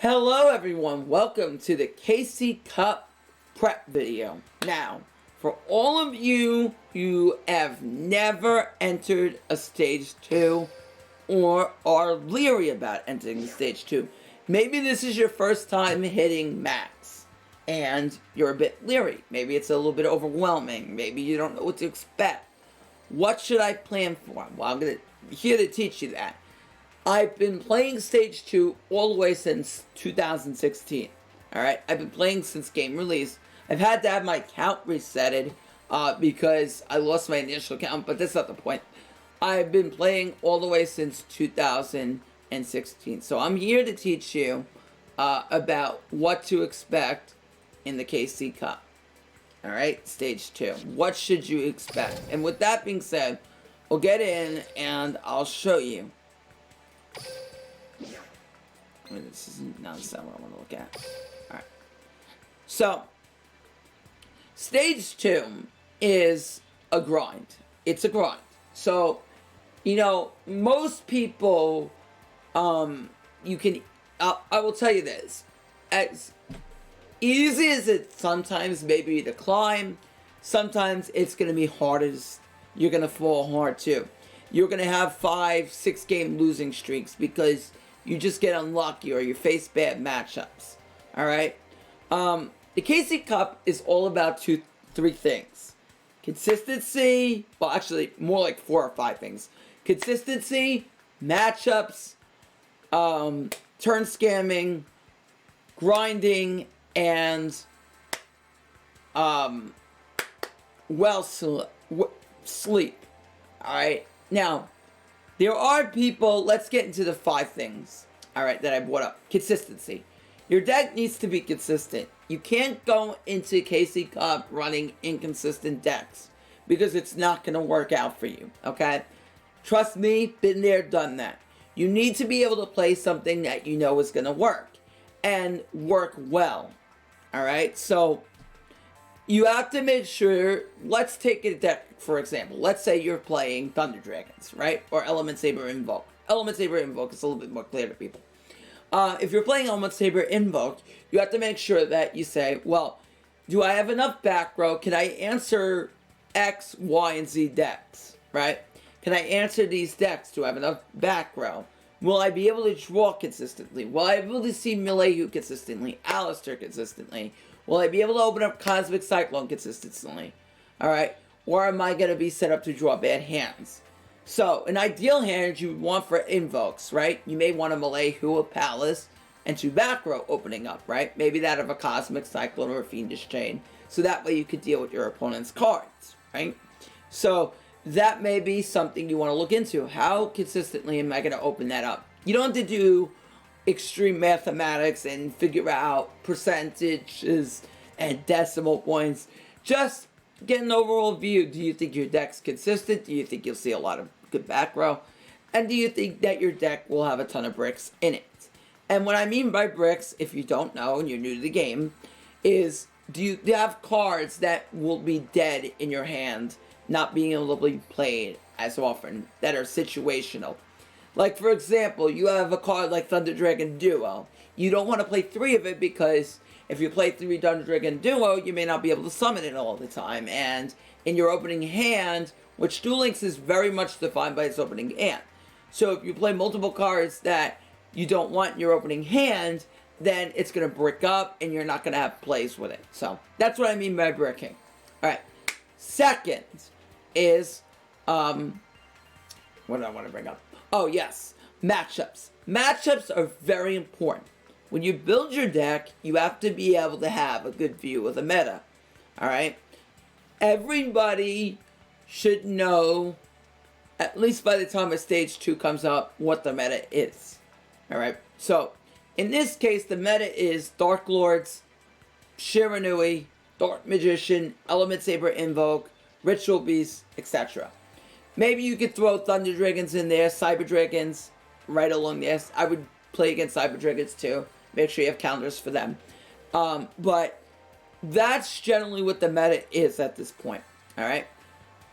Hello everyone, welcome to the KC Cup prep video. Now, for all of you who have never entered a Stage 2 or are leery about entering Stage 2, maybe this is your first time hitting max and you're a bit leery. Maybe it's a little bit overwhelming. Maybe you don't know what to expect. What should I plan for? Well, I'm here to teach you that. I've been playing Stage 2 all the way since 2016. Alright, I've been playing since game release. I've had to have my count resetted because I lost my initial count, but that's not the point. I've been playing all the way since 2016. So I'm here to teach you about what to expect in the KC Cup. Alright, Stage 2. What should you expect? And with that being said, we'll get in and I'll show you. This is not what I want to look at. Alright. So, Stage 2 is a grind. It's a grind. So, you know, most people, I will tell you this. As easy as it sometimes may be to climb, sometimes it's going to be hardest. You're going to fall hard too. You're going to have 5-6 game losing streaks because you just get unlucky or you face bad matchups. Alright? The KC Cup is all about 2-3 things. Consistency, well actually more like 4 or 5 things. Consistency, matchups, turn scamming, grinding, and sleep. Alright? Now, there are people, let's get into the 5 things, alright, that I brought up. Consistency. Your deck needs to be consistent. You can't go into KC Cup running inconsistent decks because it's not going to work out for you, okay? Trust me, been there, done that. You need to be able to play something that you know is going to work and work well, alright? So, you have to make sure, let's take a deck, for example. Let's say you're playing Thunder Dragons, right? Or Element Saber Invoke. Element Saber Invoke is a little bit more clear to people. If you're playing Element Saber Invoke, you have to make sure that you say, well, do I have enough back row? Can I answer X, Y, and Z decks, right? Can I answer these decks? Do I have enough back row? Will I be able to draw consistently? Will I be able to see Milieu consistently? Alistair consistently? Will I be able to open up Cosmic Cyclone consistently? Alright? Or am I going to be set up to draw bad hands? So, an ideal hand you want for invokes, right? You may want a Milieu, a Palace, and 2 back row opening up, right? Maybe that of a Cosmic Cyclone or a Fiendish Chain. So that way you could deal with your opponent's cards, right? So, that may be something you want to look into. How consistently am I going to open that up? You don't have to do extreme mathematics and figure out percentages and decimal points. Just get an overall view. Do you think your deck's consistent? Do you think you'll see a lot of good back row? And do you think that your deck will have a ton of bricks in it? And what I mean by bricks, if you don't know and you're new to the game, is do you have cards that will be dead in your hand, not being able to be played as often, that are situational? Like, for example, you have a card like Thunder Dragon Duo. You don't want to play 3 of it because if you play 3 Thunder Dragon Duo, you may not be able to summon it all the time. And in your opening hand, which Duel Links is very much defined by its opening hand. So if you play multiple cards that you don't want in your opening hand, then it's going to brick up and you're not going to have plays with it. So that's what I mean by bricking. Alright. Second is, what do I want to bring up? Oh, yes. Matchups. Matchups are very important. When you build your deck, you have to be able to have a good view of the meta. Alright? Everybody should know, at least by the time a Stage 2 comes up, what the meta is. Alright? So, in this case, the meta is Dark Lords, Shiranui, Dark Magician, Element Saber Invoke, Ritual Beast, etc. Maybe you could throw Thunder Dragons in there, Cyber Dragons, right along there. I would play against Cyber Dragons too. Make sure you have counters for them. But that's generally what the meta is at this point. Alright?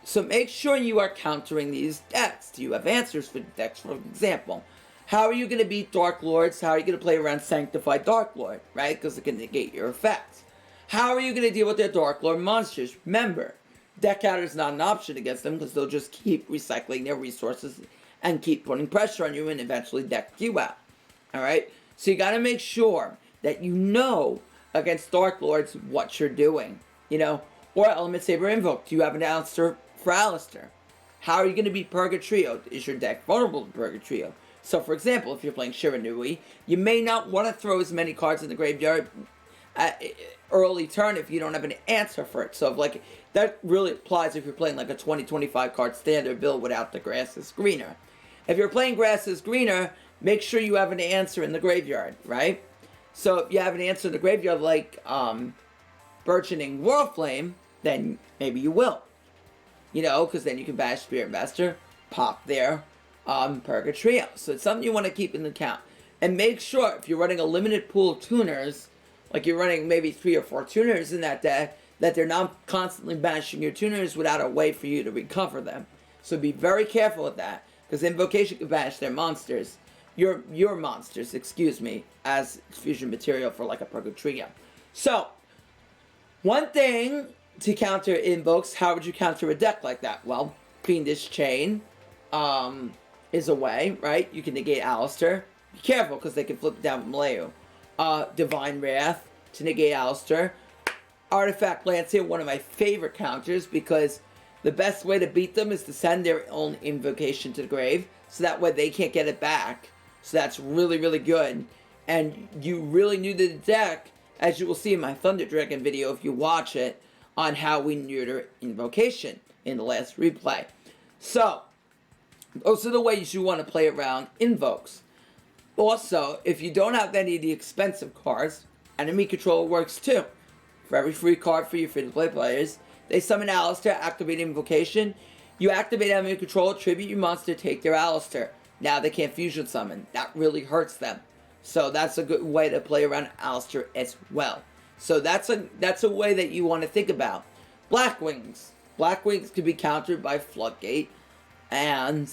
So make sure you are countering these decks. Do you have answers for the decks, for example? How are you going to beat Dark Lords? How are you going to play around Sanctified Dark Lord, right? Because it can negate your effects. How are you going to deal with their Dark Lord monsters? Remember, deck counter is not an option against them because they'll just keep recycling their resources and keep putting pressure on you and eventually deck you out. Alright? So you got to make sure that you know against Dark Lords what you're doing. You know? Or Element Saber Invoke. Do you have an answer for Alistair? How are you going to beat Purgatrio? Is your deck vulnerable to Purgatrio? So, for example, if you're playing Shiranui, you may not want to throw as many cards in the graveyard early turn if you don't have an answer for it. So, like, that really applies if you're playing like a 20-25 card standard build without the Grass is Greener. If you're playing Grass is Greener, make sure you have an answer in the graveyard, right? So, if you have an answer in the graveyard like Burgeoning Whirlflame, then maybe you will. You know, because then you can bash Spirit Master, pop there, Purgatrio. So it's something you want to keep in account. And make sure, if you're running a limited pool of tuners, like you're running maybe 3 or 4 tuners in that deck, that they're not constantly bashing your tuners without a way for you to recover them. So be very careful with that, because Invocation can bash their monsters, your monsters, excuse me, as fusion material for like a Purgatrio. So, one thing to counter invokes, how would you counter a deck like that? Well, Fiendish Chain is a way, right? You can negate Alistair. Be careful, because they can flip it down with Malayu. Divine Wrath to negate Alistair. Artifact Lancia, one of my favorite counters, because the best way to beat them is to send their own invocation to the grave, so that way they can't get it back. So that's really, really good. And you really knew the deck, as you will see in my Thunder Dragon video if you watch it, on how we neuter Invocation in the last replay. So, those are the ways you want to play around invokes. Also, if you don't have any of the expensive cards, Enemy Control works too. For every free card for your free-to-play players, they summon Alistair, activate Invocation. You activate Enemy Control, tribute your monster, take their Alistair. Now they can't fusion summon. That really hurts them. So that's a good way to play around Alistair as well. So that's a way that you want to think about. Black Wings. Black Wings can be countered by Floodgate and,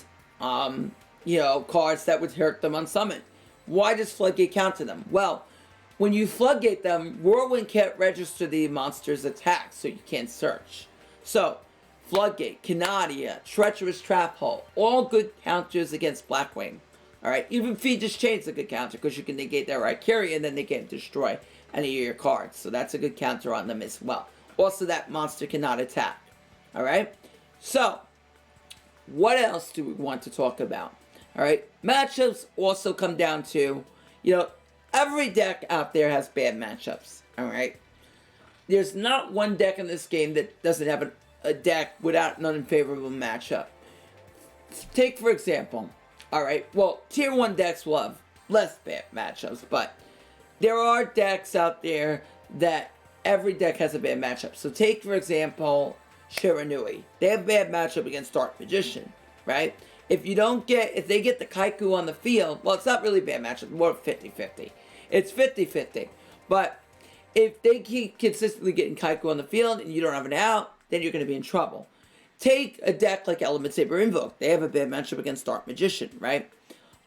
you know, cards that would hurt them on summon. Why does Floodgate counter them? Well, when you Floodgate them, Whirlwind can't register the monster's attack, so you can't search. So, Floodgate, Canadia, Treacherous Trap Hole, all good counters against Blackwing. Alright, even Fiendish Chain's a good counter, because you can negate their Rhykeria and then they can't destroy any of your cards. So that's a good counter on them as well. Also, that monster cannot attack. Alright? So, what else do we want to talk about? Alright? Matchups also come down to, you know, every deck out there has bad matchups. Alright? There's not one deck in this game that doesn't have a deck without an unfavorable matchup. Take, for example, alright, well, Tier 1 decks will have less bad matchups, but there are decks out there that every deck has a bad matchup. So take, for example, Shiranui. They have a bad matchup against Dark Magician, right? If they get the Kaiku on the field, well, it's not really a bad matchup, more 50-50. It's 50-50. But if they keep consistently getting Kaiku on the field and you don't have an out, then you're going to be in trouble. Take a deck like Element Saber Invoke. They have a bad matchup against Dark Magician, right?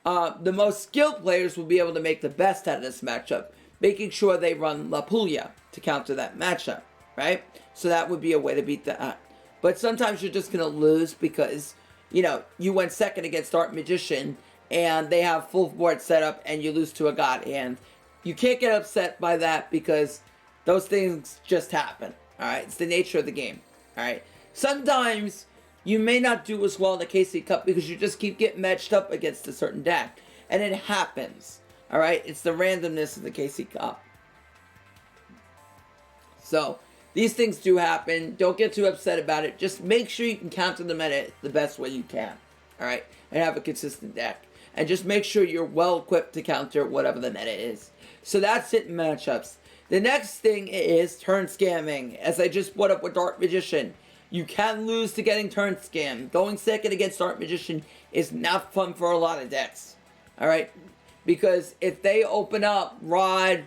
The most skilled players will be able to make the best out of this matchup, making sure they run La Puglia to counter that matchup, right? So that would be a way to beat that. But sometimes you're just going to lose because, you know, you went second against Dark Magician and they have full board setup and you lose to a God Hand. You can't get upset by that because those things just happen, alright? It's the nature of the game, alright? Sometimes you may not do as well in the KC Cup because you just keep getting matched up against a certain deck. And it happens. Alright? It's the randomness of the KC Cup. So, these things do happen. Don't get too upset about it. Just make sure you can counter the meta the best way you can. Alright? And have a consistent deck. And just make sure you're well equipped to counter whatever the meta is. So that's it in matchups. The next thing is turn scamming. As I just brought up with Dark Magician. You can lose to getting turn scammed. Going second against Dark Magician is not fun for a lot of decks. Alright? Because if they open up Rod,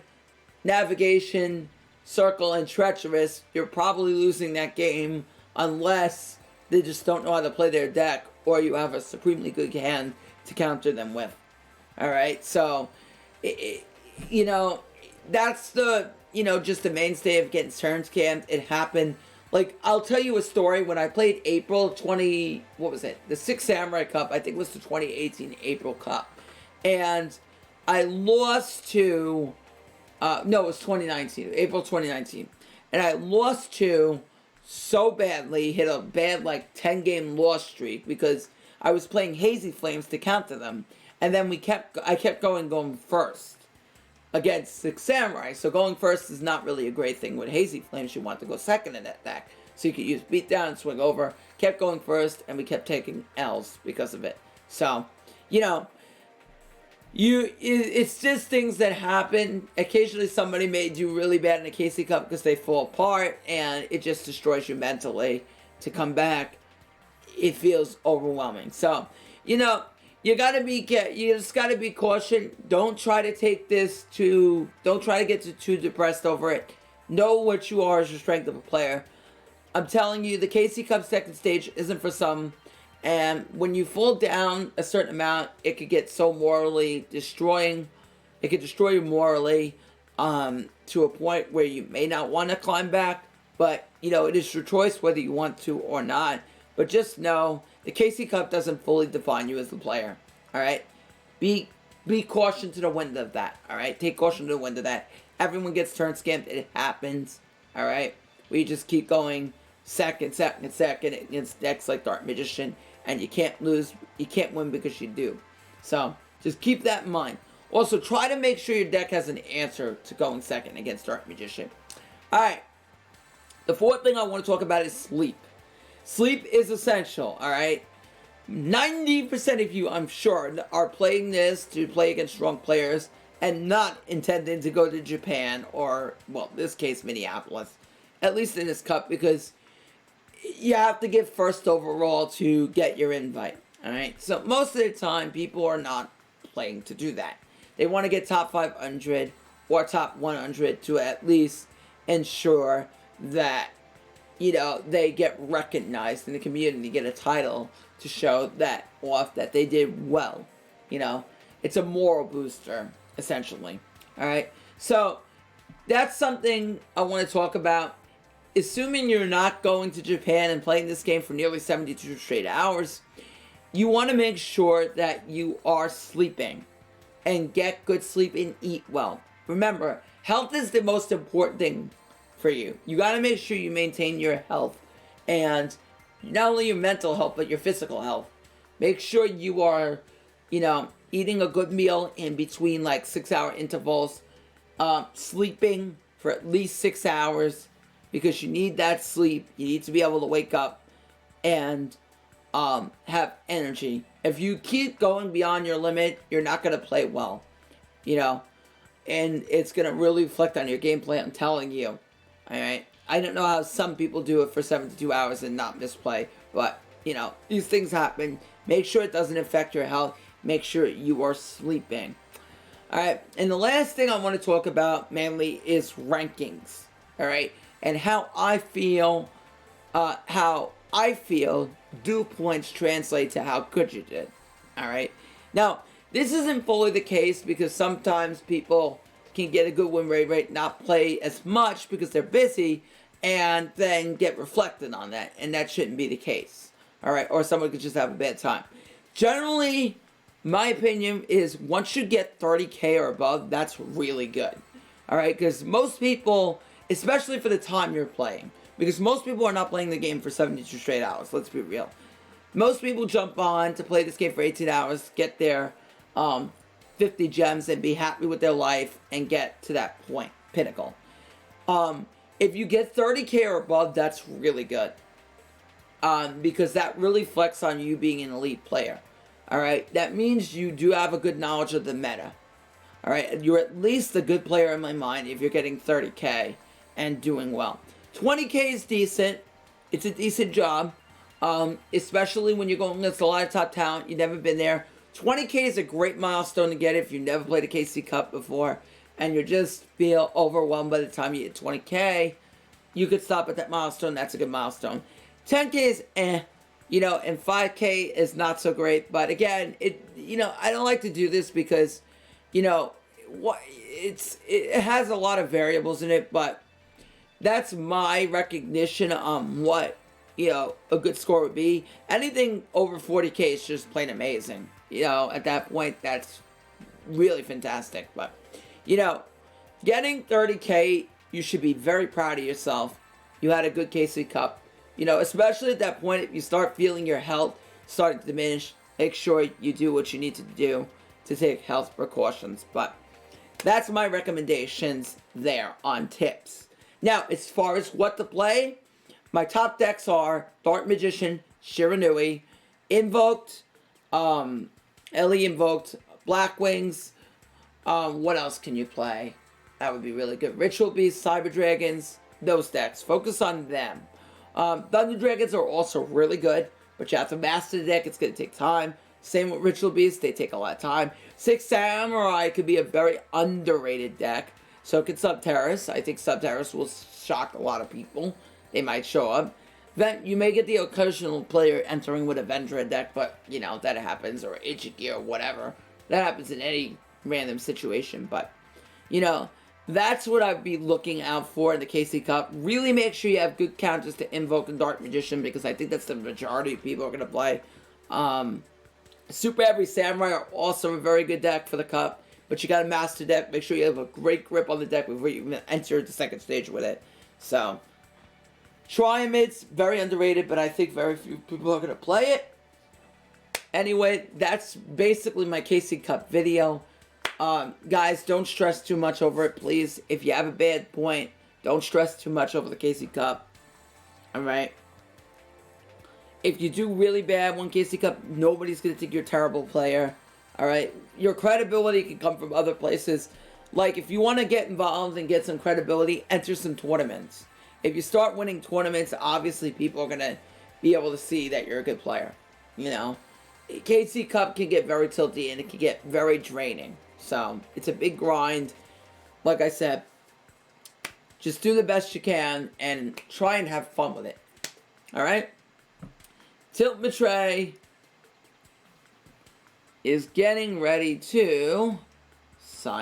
Navigation, Circle, and Treacherous, you're probably losing that game unless they just don't know how to play their deck or you have a supremely good hand to counter them with. All right, so you know, that's the, just the mainstay of getting turn scammed. It happened. Like, I'll tell you a story. When I played April 20, what was it? The Six Samurai Cup. I think it was the 2018 April Cup. And I lost to, no, it was 2019, April 2019. And I lost to so badly, hit a bad, like, 10-game loss streak because I was playing Hazy Flames to counter them. And then I kept going first against Six Samurai. So going first is not really a great thing with Hazy Flames. You want to go second in that deck. So you could use beatdown and swing over. Kept going first, and we kept taking L's because of it. So, it's just things that happen. Occasionally somebody may do really bad in a KC Cup because they fall apart, and it just destroys you mentally. To come back, it feels overwhelming. So, you just gotta be cautious. Don't try to don't try to get too depressed over it. Know what you are as your strength of a player. I'm telling you, the KC Cup second stage isn't for some. And when you fall down a certain amount, it could get so morally destroying. It could destroy you morally to a point where you may not want to climb back. But, it is your choice whether you want to or not. But just know, the KC Cup doesn't fully define you as the player. Alright? Be caution to the wind of that. Alright? Take caution to the wind of that. Everyone gets turn scammed. It happens. Alright? We just keep going second against decks like Dark Magician. And you can't lose. You can't win because you do. So, just keep that in mind. Also, try to make sure your deck has an answer to going second against Dark Magician. Alright. The fourth thing I want to talk about is sleep. Sleep is essential, alright? 90% of you, I'm sure, are playing this to play against strong players and not intending to go to Japan or, well, in this case, Minneapolis. At least in this cup, because you have to get first overall to get your invite, alright? So most of the time, people are not playing to do that. They want to get top 500 or top 100 to at least ensure that, they get recognized in the community, get a title to show that off that they did well. It's a moral booster, essentially. Alright? So, that's something I want to talk about. Assuming you're not going to Japan and playing this game for nearly 72 straight hours, you want to make sure that you are sleeping. And get good sleep and eat well. Remember, health is the most important thing for you. You got to make sure you maintain your health, and not only your mental health but your physical health. Make sure you are, eating a good meal in between like 6-hour intervals, sleeping for at least 6 hours because you need that sleep. You need to be able to wake up and have energy. If you keep going beyond your limit, you're not going to play well, and it's going to really reflect on your gameplay, I'm telling you. Alright, I don't know how some people do it for 72 hours and not misplay, but, these things happen. Make sure it doesn't affect your health. Make sure you are sleeping. Alright, and the last thing I want to talk about mainly is rankings. Alright, and how I feel do points translate to how good you did. Alright, now, this isn't fully the case because sometimes people can get a good win rate, not play as much because they're busy, and then get reflected on that, and that shouldn't be the case. Alright, or someone could just have a bad time. Generally, my opinion is once you get 30k or above, that's really good. Alright, because most people, especially for the time you're playing, because most people are not playing the game for 72 straight hours, let's be real. Most people jump on to play this game for 18 hours, get their 50 gems and be happy with their life and get to that point, pinnacle. If you get 30k or above, that's really good. Because that really reflects on you being an elite player. Alright, that means you do have a good knowledge of the meta. Alright, you're at least a good player in my mind if you're getting 30k and doing well. 20k is decent. It's a decent job. Especially when you're going against a lot of top talent. You've never been there. 20k is a great milestone to get if you've never played a KC Cup before and you just feel overwhelmed by the time you hit 20k. You could stop at that milestone. That's a good milestone. 10k is and 5K is not so great. But again, I don't like to do this because, it has a lot of variables in it, but that's my recognition on what, a good score would be. Anything over 40K is just plain amazing. At that point, that's really fantastic. But, getting 30K, you should be very proud of yourself. You had a good KC Cup. Especially at that point, if you start feeling your health starting to diminish, make sure you do what you need to do to take health precautions. But that's my recommendations there on tips. Now, as far as what to play, my top decks are Dark Magician, Shiranui, Invoked, Ellie Invoked, Black Wings. What else can you play? That would be really good. Ritual Beasts, Cyber Dragons, those decks. Focus on them. Thunder Dragons are also really good, but you have to master the deck. It's going to take time. Same with Ritual Beasts. They take a lot of time. Six Samurai could be a very underrated deck. So could Subterrace. I think Subterrace will shock a lot of people. They might show up. Then you may get the occasional player entering with a Vendra deck, but, that happens. Or Ichiki or whatever. That happens in any random situation. But, that's what I'd be looking out for in the KC Cup. Really make sure you have good counters to Invoke and Dark Magician, because I think that's the majority of people are going to play. Super Every Samurai are also a very good deck for the Cup, but you got to master deck. Make sure you have a great grip on the deck before you enter the second stage with it. So, Triamids, very underrated, but I think very few people are going to play it. Anyway, that's basically my KC Cup video. Guys, don't stress too much over it, please. If you have a bad point, don't stress too much over the KC Cup. Alright? If you do really bad one KC Cup, nobody's going to think you're a terrible player. Alright? Your credibility can come from other places. Like, if you want to get involved and get some credibility, enter some tournaments. If you start winning tournaments, obviously people are going to be able to see that you're a good player. KC Cup can get very tilty and it can get very draining. So, it's a big grind. Like I said, just do the best you can and try and have fun with it. Alright? Tilt Betray is getting ready to sign.